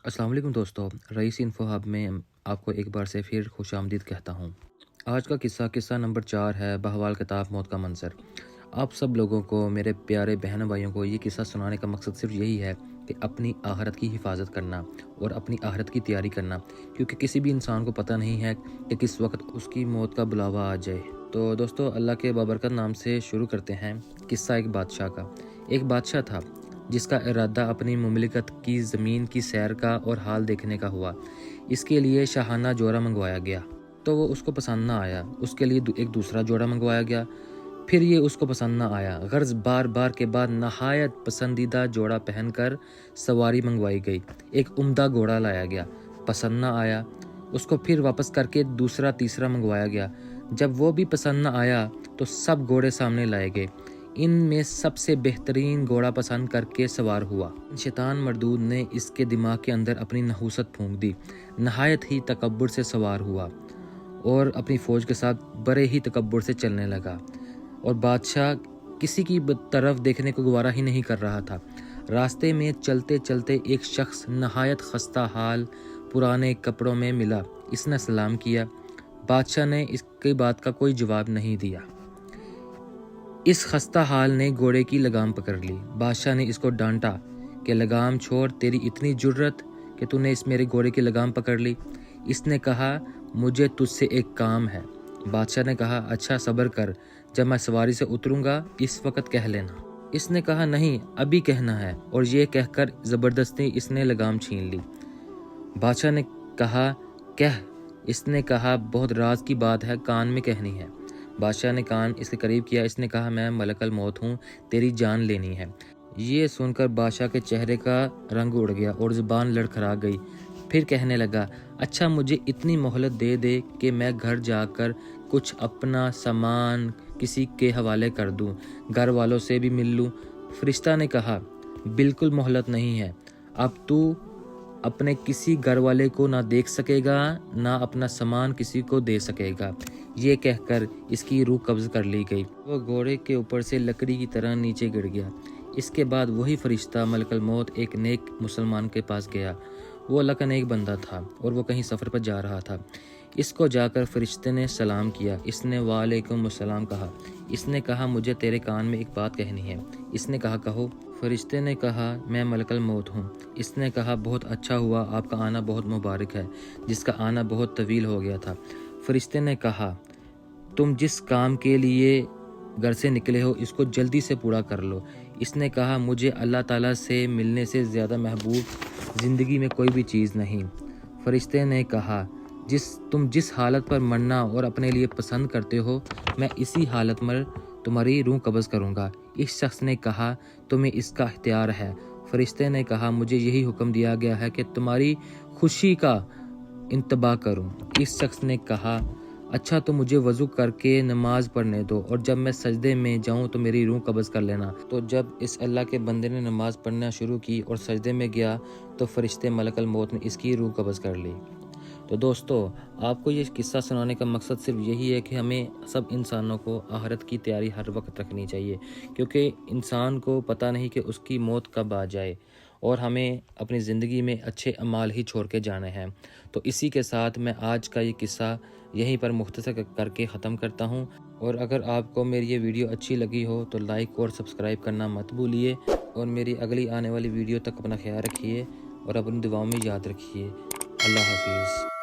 अस्सलाम वालेकुम दोस्तों, रईस इन्फो हब में आपको एक बार से फिर खुश आमदीद कहता हूँ। आज का किस्सा नंबर 4 है, बहवाल किताब मौत का मंज़र। आप सब लोगों को, मेरे प्यारे बहन भाइयों को, ये किस्सा सुनाने का मकसद सिर्फ यही है कि अपनी आखिरत की हिफाजत करना और अपनी आखिरत की तैयारी करना, क्योंकि किसी भी इंसान को पता नहीं है कि किस वक्त उसकी मौत का बुलावा आ जाए। तो दोस्तों, अल्लाह के बाबरकत नाम से शुरू करते हैं। किस्सा एक बादशाह का। एक बादशाह था जिसका इरादा अपनी मुमलिकत की ज़मीन की सैर का और हाल देखने का हुआ। इसके लिए शाहाना जोड़ा मंगवाया गया, तो वो उसको पसंद ना आया। उसके लिए एक दूसरा जोड़ा मंगवाया गया, फिर ये उसको पसंद ना आया। गर्ज बार बार के बाद नहायत पसंदीदा जोड़ा पहनकर सवारी मंगवाई गई। एक उम्दा घोड़ा लाया गया, पसंद ना आया। उसको फिर वापस करके दूसरा तीसरा मंगवाया गया। जब वो भी पसंद ना आया तो सब घोड़े सामने लाए गए। इनमें सबसे बेहतरीन घोड़ा पसंद करके सवार हुआ। शैतान मरदूद ने इसके दिमाग के अंदर अपनी नहूसत फूंक दी। नहायत ही तकब्बुर से सवार हुआ और अपनी फ़ौज के साथ बड़े ही तकब्बुर से चलने लगा, और बादशाह किसी की तरफ देखने को गवारा ही नहीं कर रहा था। रास्ते में चलते चलते एक शख्स नहायत खस्ता हाल पुराने कपड़ों में मिला। इसने सलाम किया। बादशाह ने इसकी बात का कोई जवाब नहीं दिया। इस खस्ता हाल ने घोड़े की लगाम पकड़ ली। बादशाह ने इसको डांटा कि लगाम छोड़, तेरी इतनी जुर्रत कि तूने इस मेरे घोड़े की लगाम पकड़ ली। इसने कहा, मुझे तुझसे एक काम है। बादशाह ने कहा, अच्छा सब्र कर, जब मैं सवारी से उतरूंगा इस वक्त कह लेना। इसने कहा, नहीं, अभी कहना है, और ये कहकर ज़बरदस्ती इसने लगाम छीन ली। बादशाह ने कहा, कह। इसने कहा, बहुत राज की बात है, कान में कहनी है। बादशाह ने कान इसके करीब किया। इसने कहा, मैं मलकल मौत हूँ, तेरी जान लेनी है। ये सुनकर बादशाह के चेहरे का रंग उड़ गया और ज़ुबान लड़खड़ा गई। फिर कहने लगा, अच्छा मुझे इतनी मोहलत दे दे कि मैं घर जाकर कुछ अपना सामान किसी के हवाले कर दूं, घर वालों से भी मिल लूं। फरिश्ता ने कहा, बिल्कुल मोहलत नहीं है। अब तू अपने किसी घर वाले को ना देख सकेगा, ना अपना सामान किसी को दे सकेगा। ये कहकर इसकी रूह कब्ज कर ली गई। वो घोड़े के ऊपर से लकड़ी की तरह नीचे गिर गया। इसके बाद वही फरिश्ता मलकल मौत एक नेक मुसलमान के पास गया। वो अल्लाह का नेक बंदा था और वो कहीं सफ़र पर जा रहा था। इसको जाकर फरिश्ते ने सलाम किया। इसने वालेकुम अस्सलाम कहा। इसने कहा, मुझे तेरे कान में एक बात कहनी है। इसने कहा, कहो। फरिश्ते ने कहा, मैं मलकल मौत हूँ। इसने कहा, बहुत अच्छा हुआ, आपका आना बहुत मुबारक है, जिसका आना बहुत तवील हो गया था। फरिश्ते ने कहा, तुम जिस काम के लिए घर से निकले हो इसको जल्दी से पूरा कर लो। इसने कहा, मुझे अल्लाह ताला से मिलने से ज़्यादा महबूब ज़िंदगी में कोई भी चीज़ नहीं। फरिश्ते ने कहा, तुम जिस हालत पर मरना और अपने लिए पसंद करते हो, मैं इसी हालत में तुम्हारी रूह कब्ज़ करूँगा। इस शख्स ने कहा, तुम्हें इसका इख्तियार है। फरिश्ते ने कहा, मुझे यही हुक्म दिया गया है कि तुम्हारी खुशी का इंतबाह करूं। इस शख्स ने कहा, अच्छा तो मुझे वज़ू करके नमाज पढ़ने दो, और जब मैं सजदे में जाऊं तो मेरी रूह कब्ज़ कर लेना। तो जब इस अल्लाह के बंदे ने नमाज पढ़ना शुरू की और सजदे में गया तो फरिश्ते मलकल मौत ने इसकी रूह कब्ज़ कर ली। तो दोस्तों, आपको ये किस्सा सुनाने का मकसद सिर्फ यही है कि हमें सब इंसानों को आखिरत की तैयारी हर वक्त रखनी चाहिए, क्योंकि इंसान को पता नहीं कि उसकी मौत कब आ जाए, और हमें अपनी ज़िंदगी में अच्छे अमाल ही छोड़ के जाने हैं। तो इसी के साथ मैं आज का ये किस्सा यहीं पर मुख्तसर करके ख़त्म करता हूँ। और अगर आपको मेरी ये वीडियो अच्छी लगी हो तो लाइक और सब्सक्राइब करना मत भूलिए, और मेरी अगली आने वाली वीडियो तक अपना ख्याल रखिए और अपनी दुआओं में याद रखिए। अल्लाह हाफिज़।